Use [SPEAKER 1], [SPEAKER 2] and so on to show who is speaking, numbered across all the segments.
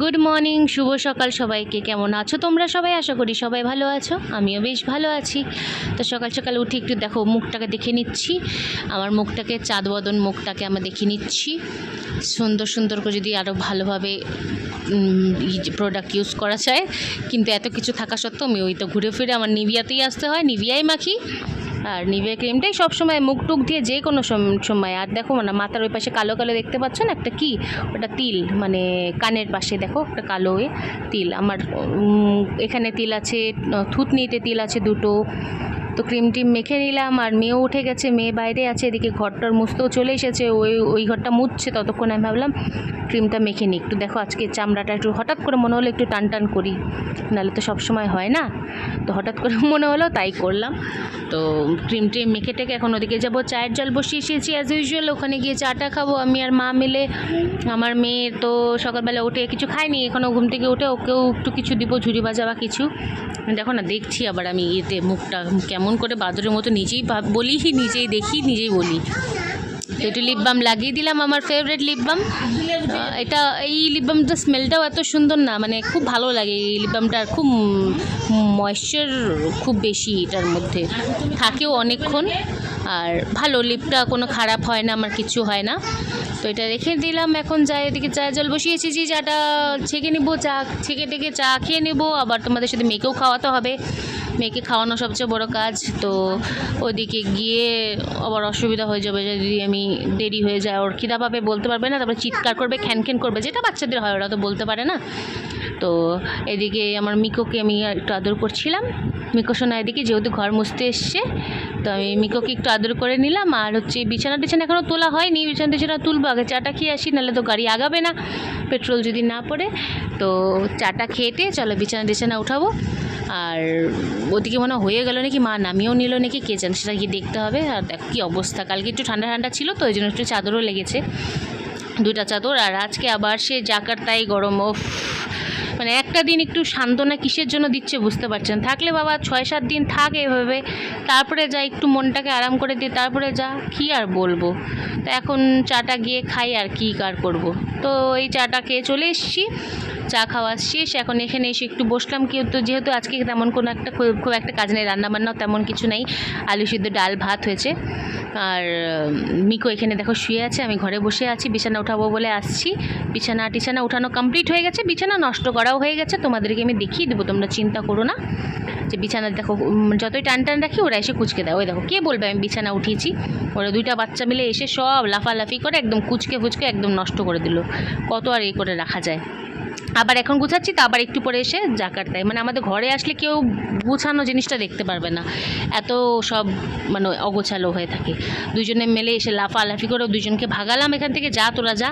[SPEAKER 1] Good morning, শুভ সকাল সবাইকে। কেমন আছো তোমরা সবাই? আশা করি সবাই ভালো আছো, আমিও বেশ ভালো আছি। তো সকাল সকাল উঠে একটু দেখো মুখটাকে দেখে নিচ্ছি, আমার মুখটাকে, চাঁদ বদন মুখটাকে আমরা দেখে নিচ্ছি। সুন্দর সুন্দর করে যদি আরও ভালোভাবে প্রোডাক্ট ইউজ করা যায়, কিন্তু এত কিছু থাকা সত্ত্বেও আমি ওই তো ঘুরে ফিরে আমার নিভিয়াতেই আসতে হয়, নিভিয়াই মাখি। আর নিভিয়া ক্রিমটাই সবসময় মুখ টুক দিয়ে যে কোনো সময়। আর দেখো মানে মাথার ওই পাশে কালো কালো দেখতে পাচ্ছ না, একটা কি ওটা তিল, মানে কানের পাশে দেখো একটা কালো তিল। আমার এখানে তিল আছে, থুতনিতে তিল আছে দুটো। তো ক্রিম টিম মেখে নিলাম, আর মেয়েও উঠে গেছে, মেয়ে বাইরে আছে, এদিকে ঘরটার মুছতেও চলে এসেছে, ওই ঘরটা মুছছে, ততক্ষণ আমি ভাবলাম ক্রিমটা মেখে নিই একটু। দেখো আজকে চামড়াটা একটু হঠাৎ করে মনে হলো একটু টান টান করি, নাহলে তো সবসময় হয় না, তো হঠাৎ করে মনে হলো তাই করলাম। তো ক্রিম ট্রিম মেখে টেকে এখন ওদিকে যাবো, চায়ের জল বসিয়ে এসেছি অ্যাজ ইউজুয়াল, ওখানে গিয়ে চাটা খাবো আমি আর মা মিলে। আমার মেয়ে তো সকালবেলা উঠে কিছু খায়নি, এখনও ঘুম থেকে উঠে ওকেও একটু কিছু দিব, ঝুড়ি ভাজা বা কিছু। দেখো না, দেখছি আবার আমি এতে মুখটা কেমন করে বাদরের মতো নিজেই বলি, নিজেই দেখি, নিজেই বলি। তো একটু লিপ বাম লাগিয়ে দিলাম, আমার ফেভারিট লিপ বাম এটা। এই লিপ বামটার স্মেলটাও এত সুন্দর না, মানে খুব ভালো লাগে এই লিপ বামটার, খুব ময়েশ্চার খুব বেশি এটার মধ্যে, থাকেও অনেকক্ষণ। আর ভালো, লিপটা কোনো খারাপ হয় না, আমার কিছু হয় না। তো এটা রেখে দিলাম, এখন যাই এদিকে চায়ের জল বসিয়েছি, যে চাটা ছেঁকে নেবো, চা ছেঁকে টেকে চা খেয়ে নেবো, আবার তোমাদের সাথে মেয়েকেও খাওয়াতে হবে, মেয়েকে খাওয়ানো সবচেয়ে বড় কাজ। তো ওইদিকে গিয়ে আবার অসুবিধা হয়ে যাবে যদি আমি দেরি হয়ে যায়, ওর খিদা পাবে, বলতে পারবে না, তারপরে চিৎকার করবে, খ্যান করবে, যেটা বাচ্চাদের হয়, ওরা তো বলতে পারে না। তো এদিকে আমার মিকোকে আমি একটু আদর করছিলাম, মিকো সোনা এদিকে যেহেতু ঘর মুছতে এসছে, তো আমি মিকোকে একটু আদর করে নিলাম। আর হচ্ছে বিছানা টিছানা এখনও তোলা হয়নি, বিছানা টিছানা তুলবো, আগে চাটা খেয়ে আসি, নাহলে তো গাড়ি আগাবে না পেট্রোল যদি না পড়ে। তো চাটা খেয়েটে চলো বিছানা টিছানা উঠাবো। আর ওদিকে মনে হয়ে গেল নাকি, মা নামিয়েও নিল নাকি, কে জানে, সেটা কি দেখতে হবে। আর দেখো কী অবস্থা, কালকে একটু ঠান্ডা ঠান্ডা ছিল তো ওই জন্য একটু চাদরও লেগেছে, দুইটা চাদর। আর আজকে আবার সে জাকার্তাই গরম, ও মানে একটা দিন একটু সান্ত্বনা কিসের জন্য দিচ্ছে বুঝতে পারছেন। থাকলে বাবা 6-7 দিন থাক এভাবে, তারপরে যা একটু মনটাকে আরাম করে দিয়ে তারপরে যা, কি আর বলবো। তো এখন চাটা গিয়ে খাই, আর কি কার করব। তো এই চাটা খেয়ে চলে এসেছি, চা খাওয়া শেষ, এখন এখানে এসে একটু বসলাম। কিন্তু যেহেতু আজকে তেমন কোনো একটা খুব একটা কাজ নেই, রান্নাবান্নাও তেমন কিছু নেই, আলু সিদ্ধ ডাল ভাত হয়েছে। আর মিকো এখানে দেখো শুয়ে আছে, আমি ঘরে বসে আছি, বিছানা উঠাবো বলে আসছি। বিছানা উঠানো কমপ্লিট হয়ে গেছে, বিছানা নষ্ট করাও হয়ে গেছে, তোমাদেরকে আমি দেখিয়ে দেবো, তোমরা চিন্তা করো না। যে বিছানা দেখো যতই টান টান রাখি ওরা এসে কুচকে দেয়, ওই দেখো কে বলবে আমি বিছানা উঠিয়েছি, ওরা দুইটা বাচ্চা মিলে এসে সব লাফালাফি করে একদম কুচকে ফুচকে একদম নষ্ট করে দিল, কত আর এই করে রাখা যায়। আবার এখন গুছাচ্ছি, তো আবার একটু পরে এসে জাকার দেয়, মানে আমাদের ঘরে আসলে কেউ গুছানো জিনিসটা দেখতে পারবে না, এত সব মানে অগোছালো হয়ে থাকে। দুজনে মিলে এসে লাফালাফি করে দুজনকে ভাগালাম এখান থেকে, যা তোরা যা,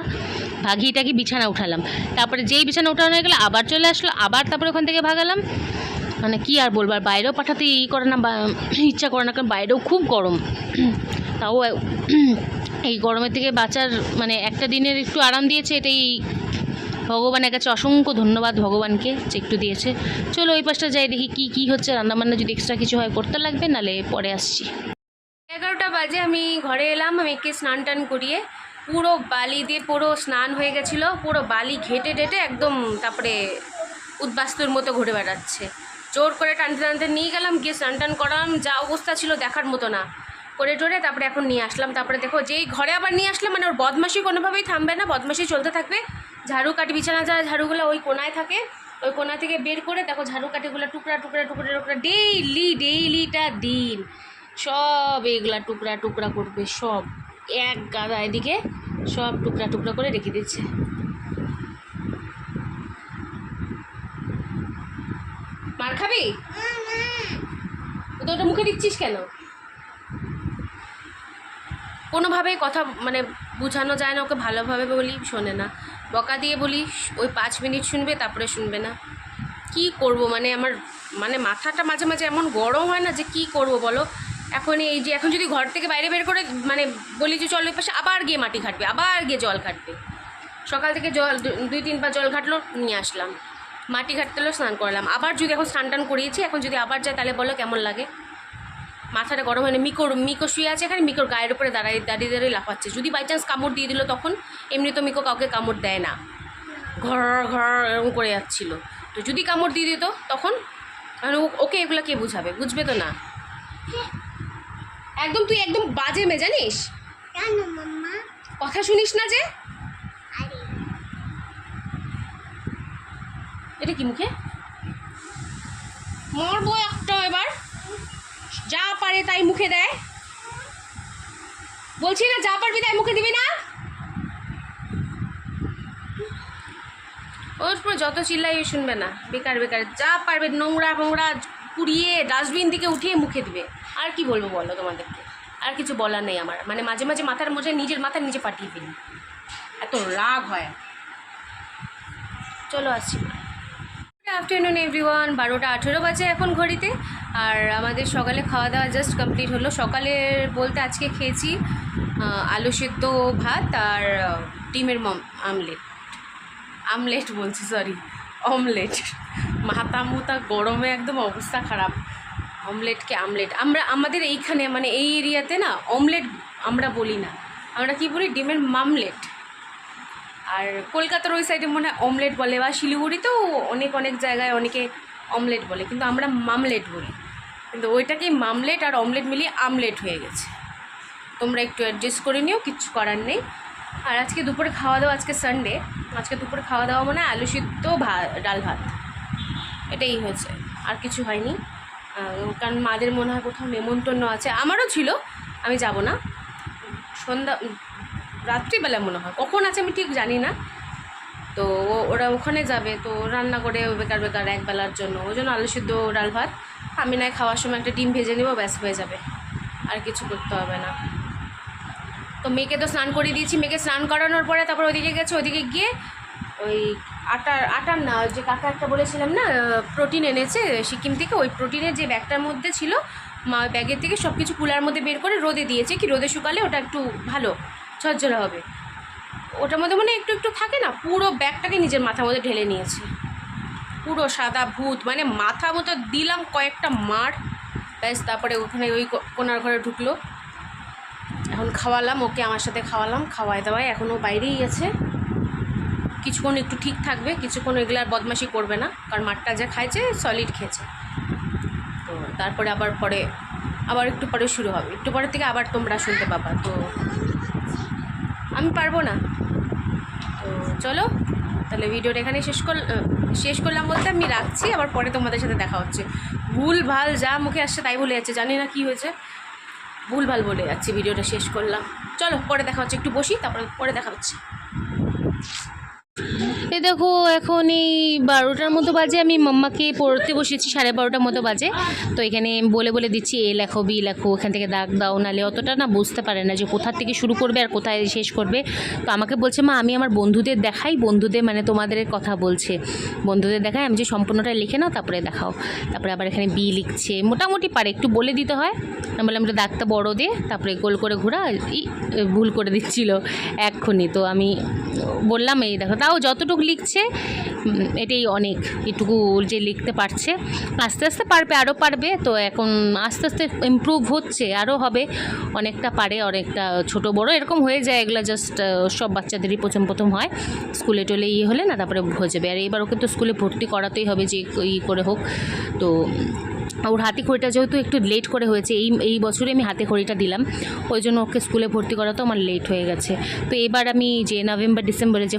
[SPEAKER 1] ভাগিয়েটাকে বিছানা উঠালাম। তারপরে যেই বিছানা উঠানো হয়ে গেলো আবার চলে আসলো, আবার তারপরে ওখান থেকে ভাগালাম। মানে কি আর বলবো, আর বাইরেও পাঠাতে করে না, ইচ্ছা করে না, কারণ বাইরেও খুব গরম। তাও এই গরমের থেকে বাঁচার মানে একটা দিনের একটু আরাম দিয়েছে, এটাই ভগবানের কাছে অসংখ্য ধন্যবাদ ভগবানকে যে একটু দিয়েছে। চলো ওই পাশটা যাই, দেখি কি কি হচ্ছে, রান্নাবান্না যদি এক্সট্রা কিছু হয় করতে লাগবে, নাহলে পরে আসছি। 11টা বাজে আমি ঘরে এলাম, আমি একে স্নান টান করিয়ে, পুরো বালি দিয়ে পুরো স্নান হয়ে গেছিলো, পুরো বালি ঘেটে টেটে একদম, তারপরে উদ্বাস্তুর মতো ঘুরে বেড়াচ্ছে। জোর করে টানতে টানতে নিয়ে গেলাম, গিয়ে স্নান টান করালাম, যা অবস্থা ছিল দেখার মতো না, করে টোরে তারপরে এখন নিয়ে আসলাম। তারপরে দেখো যেই ঘরে আবার নিয়ে আসলাম, মানে ওর বদমাশি কোনোভাবেই থামবে না, বদমাশি চলতে থাকবে। ঝাড়ু কাটি, বিছানা যারা ঝাড়ুগুলো ওই কোনায় থাকে, ওই কোনা থেকে বের করে দেখো ঝাড়ু কাঠিগুলো টুকরা টুকরা টুকরা টুকরা ডেইলিটা দিন সব এইগুলা টুকরা টুকরা করবে, সব এক গাদা এদিকে সব টুকরা টুকরা করে রেখে দিচ্ছে। মার খাবি তো, ওটা মুখে দিচ্ছিস কেন? কোনোভাবেই কথা মানে বোঝানো যায় না ওকে, ভালোভাবে বলি শোনে না, বকা দিয়ে বলি ওই 5 মিনিট শুনবে, তারপরে শুনবে না। কি করব, মানে আমার মানে মাথাটা মাঝে মাঝে এমন গরম হয় না যে কি করব বলো। এখন এই যে এখন যদি ঘর থেকে বাইরে বের করে মানে বলি যে চল ওই পাশে, আবার গিয়ে মাটি ঘাটবে, আবার গিয়ে জল ঘাটবে। সকাল থেকে জল 2-3 বার জল ঘাটলো, নিয়ে আসলাম, মাটি ঘাটতে হলো, স্নান করলাম, আবার যদি এখন স্নান টান করিয়েছি, এখন যদি আবার যায় তাহলে বলো কেমন লাগে। মাথাটা গরম হয় না। মিকো শুয়ে আছে এখানে, মিকোর গায়ের উপরে দাঁড়িয়ে লাফাচ্ছে, যদি বাই চান্স কামড় দিয়ে দিল তখন। এমনি তো মিকো কাউকে কামড় দেয় না, ঘর ঘর এরকম করে যাচ্ছিলো। তো যদি কামড় দিয়ে দিত তখন, মানে ওকে এগুলো কে বুঝাবে? বুঝবে তো না। একদম তুই একদম বাজে মেয়ে জানিস, কথা শুনিস না যে। এটা কি মুখে মারবো একটা, এবার যা পারে তাই মুখে দেয়। বলছি না যা পারবি তাই মুখে দিবি না। ওর পর যত চিল্লাই শুনবে না, বেকার বেকার। যা পারবে নোংরা ফোংরা পুড়িয়ে ডাস্টবিন থেকে উঠিয়ে মুখে দিবে। আর কি বলবো বলো তোমাদেরকে, আর কিছু বলার নেই আমার। মানে মাঝে মাঝে মাথার মধ্যে নিজের মাথা নিজে পাঠিয়ে ফেলি, এত রাগ হয়। চলো আসছি। Good afternoon everyone. 12টা 18 বাজে এখন ঘড়িতে। আর আমাদের সকালে খাওয়া দাওয়া জাস্ট কমপ্লিট হলো। সকালের বলতে আজকে খেয়েছি আলু সেদ্ধ ভাত আর ডিমের আমলেট বলছি, সরি অমলেট। মাথা মুথা গরমে একদম অবস্থা খারাপ। অমলেটকে আমলেট, আমাদের এইখানে মানে এই এরিয়াতে না অমলেট আমরা বলি না, আমরা কি বলি ডিমের মামলেট। আর কলকাতার ওই সাইডে মনে হয় অমলেট বলে, বা শিলিগুড়িতেও অনেক জায়গায় অনেকে অমলেট বলে, কিন্তু আমরা মামলেট বলি। কিন্তু ওইটাকেই মামলেট আর অমলেট মিলিয়ে আমলেট হয়ে গেছে। তোমরা একটু অ্যাডজাস্ট করে নিও, কিচ্ছু করার নেই। আর আজকে দুপুরে খাওয়া দাওয়া, আজকে সানডে, আজকে দুপুরে খাওয়া দাওয়া মানে আলু সিদ্ধ ডাল ভাত, এটাই হয়েছে, আর কিছু হয়নি। কারণ মাদের মনে হয় কোথাও নেমন্তন্ন আছে, আমারও ছিল, আমি যাব না। সন্ধ্যা রাত্রিবেলা মনে হয়, কখন আছে আমি ঠিক জানি না। তো ওরা ওখানে যাবে, তো রান্না করে বেকার একবেলার জন্য, ওই জন্য আলু সিদ্ধ ডাল ভাত। আমি নয় খাওয়ার সময় একটা ডিম ভেজে নেবো, ব্যাস হয়ে যাবে, আর কিছু করতে হবে না। তো মেয়েকে তো স্নান করিয়ে দিয়েছি। মেয়েকে স্নান করানোর পরে তারপর ওদিকে গেছে, ওদিকে গিয়ে ওই আটার না, যে কাকা একটা বলেছিলাম না প্রোটিন এনেছে সিকিম থেকে, ওই প্রোটিনের যে ব্যাগটার মধ্যে ছিল, মা ব্যাগের থেকে সব কিছু কুলার মধ্যে বের করে রোদে দিয়েছে, কি রোদে শুকালে ওটা একটু ভালো ঝরঝরে হবে। ওটার মধ্যে মানে একটু থাকে না, পুরো ব্যাগটাকে নিজের মাথার মধ্যে ঢেলে নিয়েছে, পুরো সাদা ভূত। মানে মাথা মতো দিলাম কয়েকটা মার, ব্যাস। তারপরে ওখানে ওই কোনার ঘরে ঢুকলো, এখন খাওয়ালাম ওকে, আমার সাথে খাওয়ালাম, খাওয়াই দাওয়াই এখনও বাইরেই আছে। কিছুক্ষণ একটু ঠিক থাকবে, কিছুক্ষণ এগুলো আর বদমাশি করবে না, কারণ মাঠটা যা খাইছে সলিড খেয়েছে। তো তারপরে আবার একটু পরে শুরু হবে, একটু পরের থেকে আবার তোমরা শুনতে পাবা। তো আমি পারবো না। তো চলো তাহলে ভিডিওটা এখানে শেষ করলাম বলতে আমি রাখছি, আবার পরে তোমাদের সাথে দেখা হচ্ছে। ভুল ভাল যা মুখে আসছে তাই বলে যাচ্ছে, জানি না কি হয়েছে, ভুল ভাল বলে যাচ্ছি। ভিডিওটা শেষ করলাম, চলো পরে দেখা হচ্ছে। একটু বসি, তারপরে পরে দেখা হচ্ছে। এ দেখো এখন এই 12টার মতো বাজে, আমি মাম্মাকে পড়তে বসেছি, 12:30 মতো বাজে। তো এখানে বলে দিচ্ছি এ লেখো বি লেখো, ওখান থেকে দাগ দাও, নাহলে অতটা না বুঝতে পারে না যে কোথা থেকে শুরু করবে আর কোথায় শেষ করবে। তো আমাকে বলছে মা আমি আমার বন্ধুদের দেখাই, বন্ধুদের মানে তোমাদের কথা বলছে, বন্ধুদের দেখাই, আমি যে সম্পূর্ণটা লিখে নাও তারপরে দেখাও। তারপরে আবার এখানে বি লিখছে, মোটামুটি পারে, একটু বলে দিতে হয়। আমি বললাম তো দাগটা বড় দে, তারপরে গোল করে ঘোরা, ভুল করে দিচ্ছিল এক্ষুনি। তো আমি বললাম এই দেখো, তাও যতটুকু লিখছে এটাই অনেক, এটুকু যে লিখতে পারছে, আস্তে আস্তে পারবে, আরও পারবে। তো এখন আস্তে আস্তে ইমপ্রুভ হচ্ছে, আরও হবে, অনেকটা পারে, অনেকটা ছোট বড় এরকম হয়ে যায়। এগুলো জাস্ট সব বাচ্চাদেরই প্রথম হয়, স্কুলে টোলে হলে না তারপরে হয়ে যাবে। আর এবার ওকে তো স্কুলে ভর্তি করাতেই হবে, যে করে হোক। তো ওর হাতে খড়িটা যেহেতু একটু লেট করে হয়েছে, এই বছরে আমি হাতে খড়িটা দিলাম, ওই জন্য ওকে স্কুলে ভর্তি করাতেও আমার লেট হয়ে গেছে। তো এবার আমি যে নভেম্বর ডিসেম্বরে যে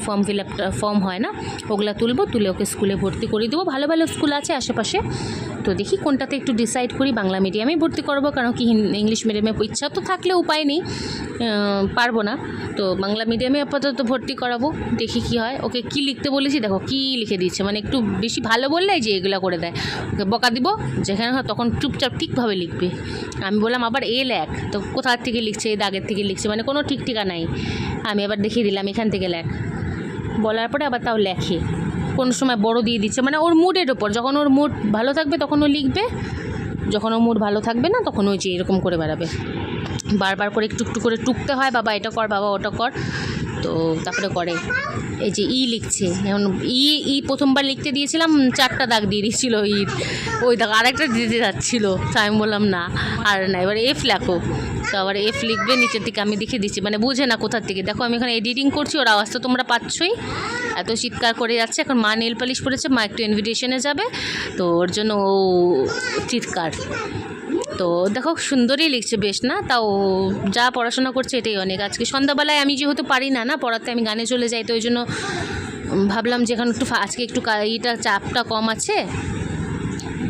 [SPEAKER 1] ফর্ম হয় না, ওগুলা তুলে ওকে স্কুলে ভর্তি করে দেবো। ভালো স্কুল আছে আশেপাশে, তো দেখি কোনটাতে একটু ডিসাইড করি। বাংলা মিডিয়ামেই ভর্তি করবো, কারণ কি ইংলিশ মিডিয়ামে ইচ্ছা তো থাকলে উপায় নেই, পারবো না। তো বাংলা মিডিয়ামে আপাতত ভর্তি করাবো, দেখি কি হয়। ওকে কি লিখতে বলেছি দেখো, কি লিখে দিচ্ছে, মানে একটু বেশি ভালো বললে যে এগুলো করে দেয়, ওকে বকা দিব, যেখানে হয় তখন চুপচাপ ঠিকভাবে লিখবে। আমি বললাম আবার এ লেখ, তো কোথার থেকে লিখছে, এই দাগের থেকে লিখছে, মানে কোনো ঠিক ঠিকা নাই। আমি আবার দেখিয়ে দিলাম এখান থেকে লেখ, বলার পরে আবার তাও লেখে, কোনো সময় বড় দিয়ে দিচ্ছে, মানে ওর মুডের ওপর। যখন ওর মুড ভালো থাকবে তখন ও লিখবে, যখন ওর মুড ভালো থাকবে না তখন ওই যে এরকম করে বেড়াবে, বারবার করে একটু করে টুকতে হয়, বাবা এটা কর, বাবা ওটা কর, তো তারপরে করে। এই যে ই লিখছে, এখন ই প্রথমবার লিখতে দিয়েছিলাম 4টা দাগ দিয়ে দিয়েছিল ইর, ওই দাগ আরেকটা দিতে যাচ্ছিলো, তো আমি বললাম না আর না, এবার এফ লেখো, তো আবার এফ লিখবে নিচের দিকে, আমি লিখে দিচ্ছি, মানে বুঝে না কোথার থেকে। দেখো আমি এখানে এডিটিং করছি, ওর আওয়াজ তো তোমরা পাচ্ছই, এত চিৎকার করে যাচ্ছে। এখন মা নেল পালিশ পরেছে, মা একটু ইনভিটেশনে যাবে, তো ওর জন্য ও চিৎকার। তো দেখো সুন্দরই লিখছে বেশ, না তাও যা পড়াশোনা করছে এটাই অনেক। আজকে সন্ধ্যাবেলায় আমি যেহেতু পারি না পড়াতে, আমি গানে চলে যাই, তো ওই জন্য ভাবলাম যে এখন একটু আজকে একটু এইটা চাপটা কম আছে,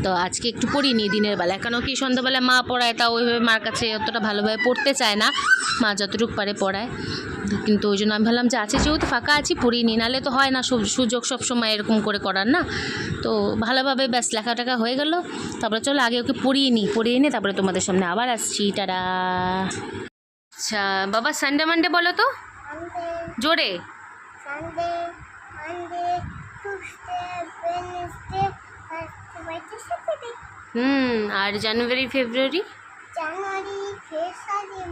[SPEAKER 1] তো আজকে একটু পড়িনি দিনের বেলা। কেন কি সন্ধ্যাবেলায় মা পড়ায়, তাও ওইভাবে মার কাছে অতটা ভালোভাবে পড়তে চায় না, মা যতটুকু পারে পড়ায়, কিন্তু ওই জন্য আমি ভাবলাম যে আছে যেহেতু ফাঁকা আছি পড়িনি, নাহলে তো হয় না সুযোগ সব সময় এরকম করে করার না। তো ভালোভাবে ব্যাস লেখা টাকা হয়ে গেল, তারপরে চলো আগে ওকে পড়িয়ে নিই, তারপরে তোমাদের সামনে আবার আসছি, টাটা। আচ্ছা বাবা, সানডে মানডে বলো তো জোরে। আর January February,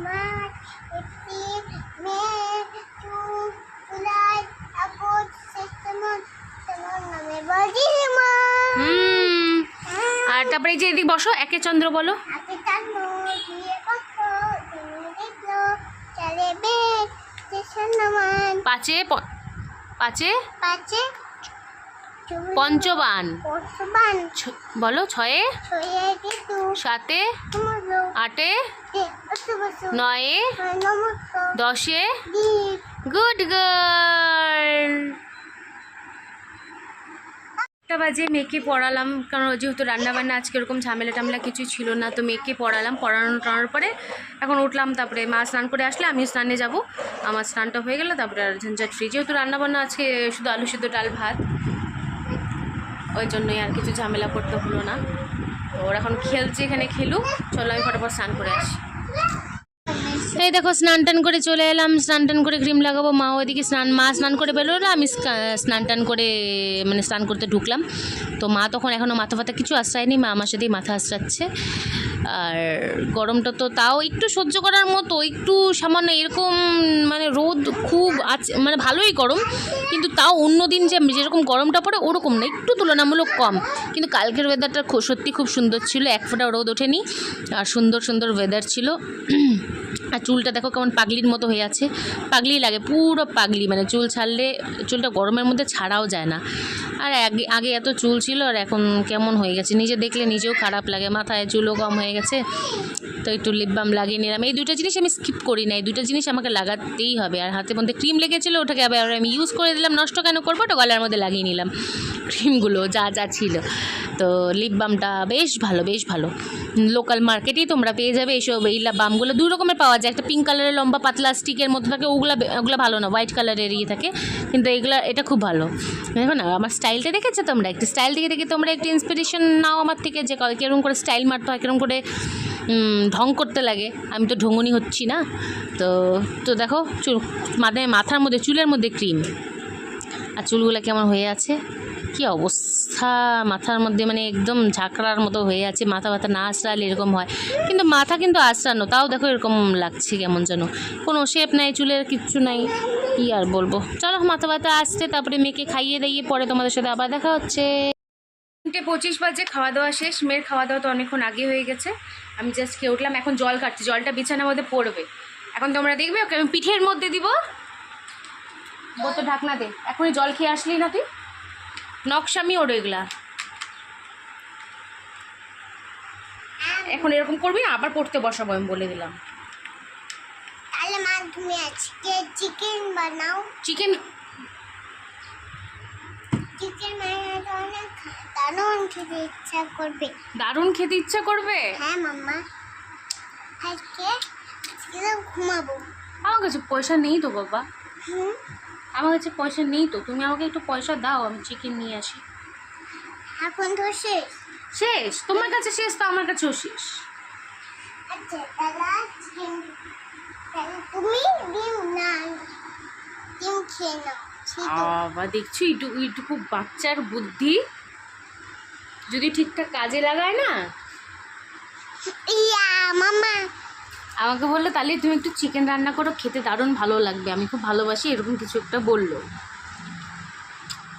[SPEAKER 2] March, April, May, June, July, August, September, November, December.
[SPEAKER 1] আর তারপরে এই যে এদিক বসো, একে চন্দ্র বলো। পাঁচে পঞ্চবান বলো, ছয়ে, সাতে, আটে, নয়ে, 10-এ, গুড গার্ল। 1টা বাজে মেয়েকে পড়ালাম, কারণ যেহেতু রান্নাবান্না আজকে এরকম ঝামেলা কিছু ছিল না, তো মেয়েকে পড়ালাম, পড়ানোর পরে এখন উঠলাম, তারপরে মা স্নান করে আসলে আমি স্নানে যাব, আমার স্নানটা হয়ে গেলে তারপরে আর ঝঞ্ঝাট ফ্রি। যেহেতু রান্নাবান্না আজকে শুধু আলু সিদ্ধ ডাল ভাত, ওই জন্যই আর কিছু ঝামেলা করতে হলো না। তো ওরা এখন খেলছে, এখানে খেলুক, চলো আমি ফটাফট স্নান করে আসি। এই দেখো স্নান টান করে চলে এলাম, স্নান টান করে ক্রিম লাগাবো, মা ওইদিকে মা স্নান করে বেরোলো, আমি স্নান টান করে মানে স্নান করতে ঢুকলাম। তো মা তখন এখনও মাথা ফাথা কিছু আশ্রায়নি, মা আমার সাথেই মাথা আশ্রাচ্ছে। আর গরমটা তো তাও একটু সহ্য করার মতো, একটু সামান্য এরকম, মানে রোদ খুব আছে, মানে ভালোই গরম, কিন্তু তাও অন্য দিন যেরকম গরমটা পড়ে ওরকম না, একটু তুলনামূলক কম। কিন্তু কালকের ওয়েদারটা সত্যি খুব সুন্দর ছিল, এক ফোঁটা রোদ ওঠেনি, আর সুন্দর ওয়েদার ছিল। আর চুলটা দেখো কেমন পাগলির মতো হয়ে আছে, পাগলি লাগে, পুরো পাগলি, মানে চুল ছাড়লে চুলটা গরমের মধ্যে ছাড়াও যায় না। আর আগে এত চুল ছিল, আর এখন কেমন হয়ে গেছে, নিজে দেখলে নিজেও খারাপ লাগে, মাথায় চুলও কম হয়ে গেছে। তো একটু লিপ বাম লাগিয়ে নিলাম, এই 2টা জিনিস আমি স্কিপ করি না, এই 2টা জিনিস আমাকে লাগাতেই হবে। আর হাতের মধ্যে ক্রিম লেগেছিলো, ওটাকে আবার আমি ইউজ করে দিলাম, নষ্ট কেন করবো, ওটা গলার মধ্যে লাগিয়ে নিলাম ক্রিমগুলো যা ছিল। তো লিপ বামটা বেশ ভালো, লোকাল মার্কেটেই তোমরা পেয়ে যাবে এইসব, এই বামগুলো 2 রকমের পাওয়া যায়, একটা পিঙ্ক কালারের লম্বা পাতলা স্টিকের মধ্যে থাকে, ওগুলো ভালো না, হোয়াইট কালারের থাকে, কিন্তু এটা খুব ভালো। দেখো না আমার স্টাইলটা দেখেছো তোমরা, একটু স্টাইল দেখে তোমরা একটু ইন্সপিরেশন নাও আমার থেকে, যে কীরকম করে স্টাইল মারতে হয়, কীরকম করে ঢং করতে লাগে। আমি তো ঢঙ্গুনি হচ্ছি না, তো দেখো মাথার মধ্যে চুলের মধ্যে ক্রিম, আর চুলগুলো কেমন হয়ে আছে, কি অবস্থা, মাথার মধ্যে মানে একদম ঝাঁকড়ার মতো হয়ে আছে, মাথা ব্যথা না আঁচড়ালে এরকম হয়, কিন্তু মাথা কিন্তু আঁচড়ানো, তাও দেখো এরকম লাগছে কেমন যেন, কোনো শেপ নাই, চুলের কিচ্ছু নাই, কি আর বলবো। চলো মাথা ব্যথা আসছে, তারপরে মেয়েকে খাইয়ে দাইয়ে পরে তোমাদের সাথে আবার দেখা হচ্ছে। 3:25 বাজে, খাওয়া দাওয়া শেষ, মেয়ের খাওয়া দাওয়া তো অনেকক্ষণ আগে হয়ে গেছে, আমি জাস্ট খেয়ে উঠলাম, এখন জল কাটছি, জলটা বিছানার মধ্যে পড়বে, এখন তোমরা দেখবে ওকে আমি পিঠের মধ্যে দিব, বোতল ঢাকনা দে, এখনই জল খেয়ে আসলি না তুই, নকশামি ওর এগুলা, এখন এরকম করবি না, আবার পড়তে বসাবো আমি বলে দিলাম।
[SPEAKER 2] তাহলে মা তুমি আজকে চিকেন বানাও,
[SPEAKER 1] চিকেন
[SPEAKER 2] বানাতে অনেক দারুণ খেতে ইচ্ছা করবে। হ্যাঁ মাম্মা, আজকে ঘুমাবো।
[SPEAKER 1] আমার কাছে পয়সা নেই তো বাবা, আমার কাছে পয়সা নেই তো, তুমি আমাকে একটু পয়সা দাও, আমি চিকেন নিয়ে আসি।
[SPEAKER 2] এখন তো শেষ,
[SPEAKER 1] তোমার কাছে শেষ তো আমার কাছেও শেষ।
[SPEAKER 2] আচ্ছা তুমি ডিম খেয়ে নাও।
[SPEAKER 1] বাবা দেখছো এইটুকু বাচ্চার বুদ্ধি যদি ঠিকঠাক কাজে লাগায় না,
[SPEAKER 2] মাম্মা
[SPEAKER 1] আমাকে বললো তাহলে তুমি একটু চিকেন রান্না করো, খেতে দারুণ ভালো লাগবে, আমি খুব ভালোবাসি, এরকম কিছু একটা বললো।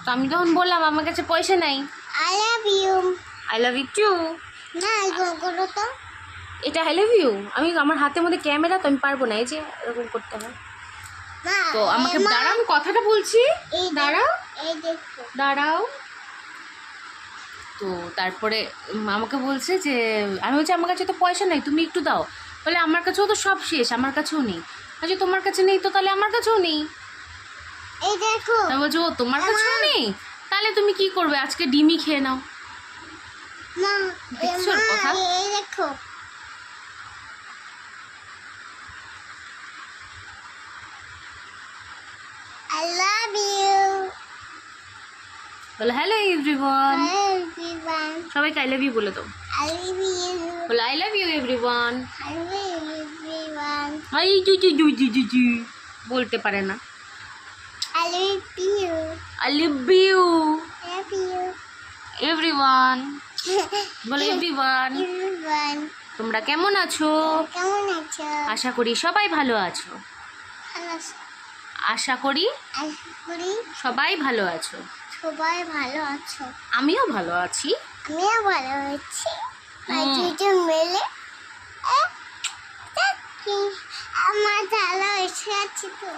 [SPEAKER 1] তো আমি তখন বললাম আমার কাছে পয়সা নাই।
[SPEAKER 2] I love you.
[SPEAKER 1] I love you too.
[SPEAKER 2] না এরকম করো তো।
[SPEAKER 1] এটা আই লাভ ইউ। আমি আমার হাতের মধ্যে ক্যামেরা, তো আমি পারবো না, এই যে এরকম করতে হয়।
[SPEAKER 2] মা
[SPEAKER 1] তো আমাকে
[SPEAKER 2] মা,
[SPEAKER 1] দাঁড়াও, আমি কথাটা বলছি,
[SPEAKER 2] এই
[SPEAKER 1] দাঁড়াও
[SPEAKER 2] এই দেখো।
[SPEAKER 1] দাঁড়াও। তো তারপরে আমাকে বলছে যে, আমি বলছি আমার কাছে তো পয়সা নেই, তুমি একটু দাও। বলে আমার কাছেও তো সব শেষ, আমার কাছেও নেই। আচ্ছা তোমার কাছে নেই তো তাহলে আমার কাছেও নেই।
[SPEAKER 2] এই দেখো।
[SPEAKER 1] আমি বলছি ও তোমার কাছেও নেই, তাহলে তুমি কি করবে, আজকে ডিমই খেয়ে নাও।
[SPEAKER 2] মা
[SPEAKER 1] দেখছো ওর কথা?
[SPEAKER 2] এই দেখো। I love you.
[SPEAKER 1] বলে হ্যালো এভরিওয়ান,
[SPEAKER 2] Hi everyone.
[SPEAKER 1] সবাইকে আই লাভ ইউ বলে দাও।
[SPEAKER 2] I love you.
[SPEAKER 1] বলে I love you everyone.
[SPEAKER 2] I love everyone.
[SPEAKER 1] I জু জু জু জু জু জু বলতে পারে না।
[SPEAKER 2] I love you.
[SPEAKER 1] I love you
[SPEAKER 2] Love you.
[SPEAKER 1] Everyone. বলে এভরিওয়ান,
[SPEAKER 2] Everyone.
[SPEAKER 1] তোমরা কেমন আছো?
[SPEAKER 2] কেমন আছো?
[SPEAKER 1] আশা করি সবাই ভালো আছো।
[SPEAKER 2] ভালো আছো?
[SPEAKER 1] আশা করি
[SPEAKER 2] আশা করি
[SPEAKER 1] সবাই ভালো আছো।
[SPEAKER 2] সবাই ভালো আছো।
[SPEAKER 1] আমিও ভালো আছি।
[SPEAKER 2] আমিও ভালো আছি। আর
[SPEAKER 1] হুম।
[SPEAKER 2] দুজন মিলে দেখি আমার ভালো এসে আছি তো।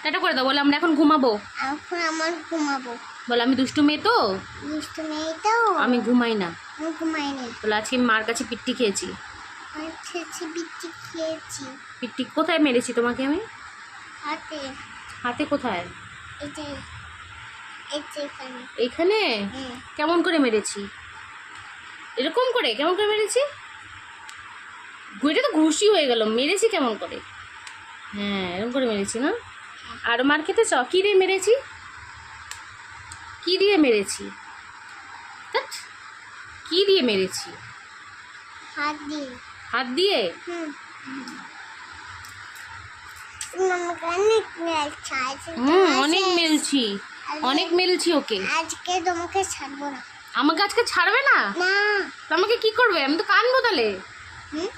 [SPEAKER 1] এটা করে দাও। বলে আমরা এখন ঘুমাবো।
[SPEAKER 2] এখন আমার ঘুমাবো।
[SPEAKER 1] বলে আমি দুষ্টু মেয়ে তো,
[SPEAKER 2] মিষ্টি মেয়ে তো
[SPEAKER 1] আমি ঘুমাই না।
[SPEAKER 2] আমি ঘুমাইনি।
[SPEAKER 1] বলে আজকে আমি মার কাছে পিট্টি খেয়েছি।
[SPEAKER 2] আমি খেয়েছি বিচি খেয়েছি
[SPEAKER 1] পিট্টি কোথায় মেরেছি তোমাকে আমি?
[SPEAKER 2] হাতে।
[SPEAKER 1] হাতে কোথায়?
[SPEAKER 2] এই যে এই যে এখানে।
[SPEAKER 1] এইখানে?
[SPEAKER 2] হুম।
[SPEAKER 1] কেমন করে মেরেছি? এরকম করে কেমন করে মেরেছি? ঘুরে তো ঘুষি হয়ে গেল, মেরেছি কেমন করে? হ্যাঁ এরকম করে মেরেছি না? আর মার খেতে চ কি দিয়ে মেরেছি? কি দিয়ে মেরেছি? ধ্যাৎ, কি দিয়ে মেরেছি?
[SPEAKER 2] হাত দিয়ে।
[SPEAKER 1] হাত দিয়ে?
[SPEAKER 2] হুম। তুমি আমাকে অনেক মেরেছো।
[SPEAKER 1] অনেক মেলছি, অনেক মেলছি ওকে।
[SPEAKER 2] আজকে তোমাকে ছাড়বো না।
[SPEAKER 1] আমাকে আজকে ছাড়বে না?
[SPEAKER 2] না।
[SPEAKER 1] তো আমাকে কি করবে? আমি তো কানবো তাহলে।
[SPEAKER 2] হুম?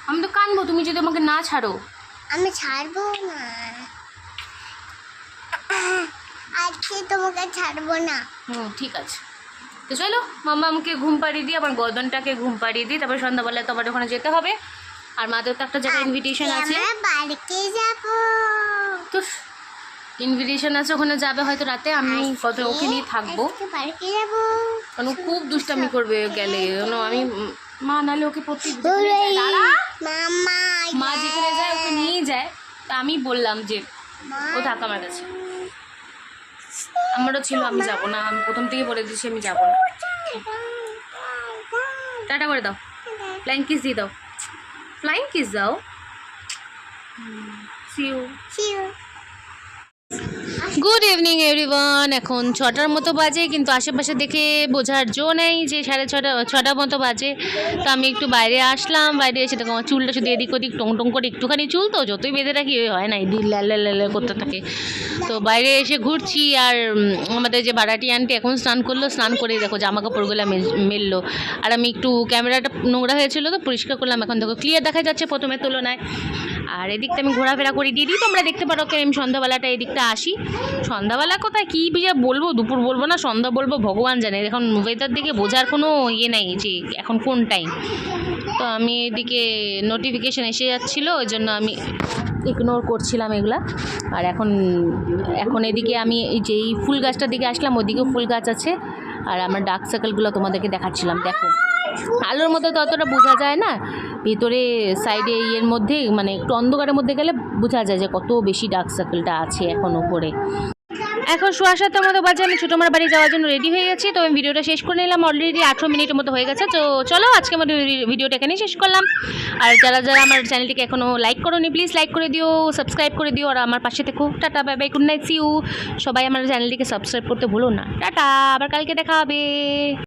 [SPEAKER 1] আমি তো কানবো তুমি যদি আমাকে না ছাড়ো।
[SPEAKER 2] আমি ছাড়বো না। আজকে তোমাকে ছাড়বো না।
[SPEAKER 1] ঠিক আছে। তো চলো মাম্মা আমাকে ঘুম পাড়িয়ে দিই, আমার গর্দনটাকে ঘুম পাড়িয়ে দিই, তারপরে সন্ধ্যাবেলায় তোমার ওখানে যেতে হবে। আর মাদের তো একটা জায়গায় ইনভিটেশন আছে।
[SPEAKER 2] আমরা বাড়িতে যাবো।
[SPEAKER 1] তো ইনভিটেশন আছে, ওখানে যাবে হয়তো রাতে। আমি কত ওকে নিয়ে থাকবো,
[SPEAKER 2] আজকে বাড়িতে যাবো।
[SPEAKER 1] কারণ ও খুব দুষ্টামি করবে গেলে। আমি মা নাহলে ওকে প্রতি
[SPEAKER 2] মামা
[SPEAKER 1] মা যেখানে যায় ওকে নিয়ে যায়। তা আমি বললাম যে
[SPEAKER 2] মা,
[SPEAKER 1] ও থাক আমার কাছে। আমারও ছিল আমি যাবো না, আমি প্রথম থেকে বলে দিচ্ছি আমি যাবো না। টাটা করে দাও, ফ্লাইং কিস দিয়ে দাও, ফ্লাইং কিস দাও। See you.
[SPEAKER 2] see you.
[SPEAKER 1] Good evening everyone. এখন 6টার মতো বাজে, কিন্তু আশেপাশে দেখে বোঝার জো নেই যে 6:30 মতো বাজে। তো আমি একটু বাইরে আসলাম, বাইরে এসে দেখো আমার চুলটা শুধু এদিক ওদিক টং টং করে একটুখানি চুল, তো যতই বেঁধে রাখি হয় না, এদিক লাল লাল করতে থাকে। তো বাইরে এসে ঘুরছি, আর আমাদের যে ভাড়াটি আন্টি এখন স্নান করলো, স্নান করে দেখো জামা কাপড়গুলো মেললো। আর আমি একটু ক্যামেরাটা নোংরা হয়েছিল তো পরিষ্কার করলাম, এখন দেখো ক্লিয়ার দেখা যাচ্ছে প্রথমের তুলনায়। আর এদিকটা আমি ঘোরাফেরা করে দিয়ে দিই, তোমরা দেখতে পারো। আমি সন্ধ্যাবেলাটা এদিকটা আসি। সন্ধ্যাবেলা কোথায় কী যা বলবো, দুপুর বলবো না সন্ধ্যা বলবো ভগবান জানে। এখন ওয়েদার দিকে বোঝার কোনো ইয়ে নেই যে এখন কোন টাইম। তো আমি এদিকে নোটিফিকেশান এসে যাচ্ছিলো, ওই জন্য আমি ইগনোর করছিলাম এগুলা। আর এখন এদিকে আমি এই যে এই ফুল গাছটার দিকে আসলাম, ওদিকেও ফুল গাছ আছে। আর আমার ডার্ক সার্কেলগুলো তোমাদেরকে দেখাচ্ছিলাম। দেখো আলোর মধ্যে তো অতটা বোঝা যায় না, ভিতরে সাইডে ইয়ের মধ্যে মানে একটু অন্ধকারের মধ্যে গেলে বোঝা যায় যে কত বেশি ডার্ক সার্কেলটা আছে এখন উপরে। এখন 7:15 মতো বাজে, আমি ছোটো মার বাড়ি যাওয়ার জন্য রেডি হয়ে গেছি। তো আমি ভিডিওটা শেষ করে নিলাম, অলরেডি 18 মিনিটের মতো হয়ে গেছে। তো চলো আজকে আমার ভিডিওটা এখানেই শেষ করলাম। আর যারা যারা আমার চ্যানেলটিকে এখনও লাইক করোনি প্লিজ লাইক করে দিও, সাবস্ক্রাইব করে দিও, আর আমার পাশে থেকো। Tata bye bye, good night, see you. সবাই আমার চ্যানেলটিকে সাবস্ক্রাইব করতে ভুলো না। টাটা, আবার কালকে দেখা হবে।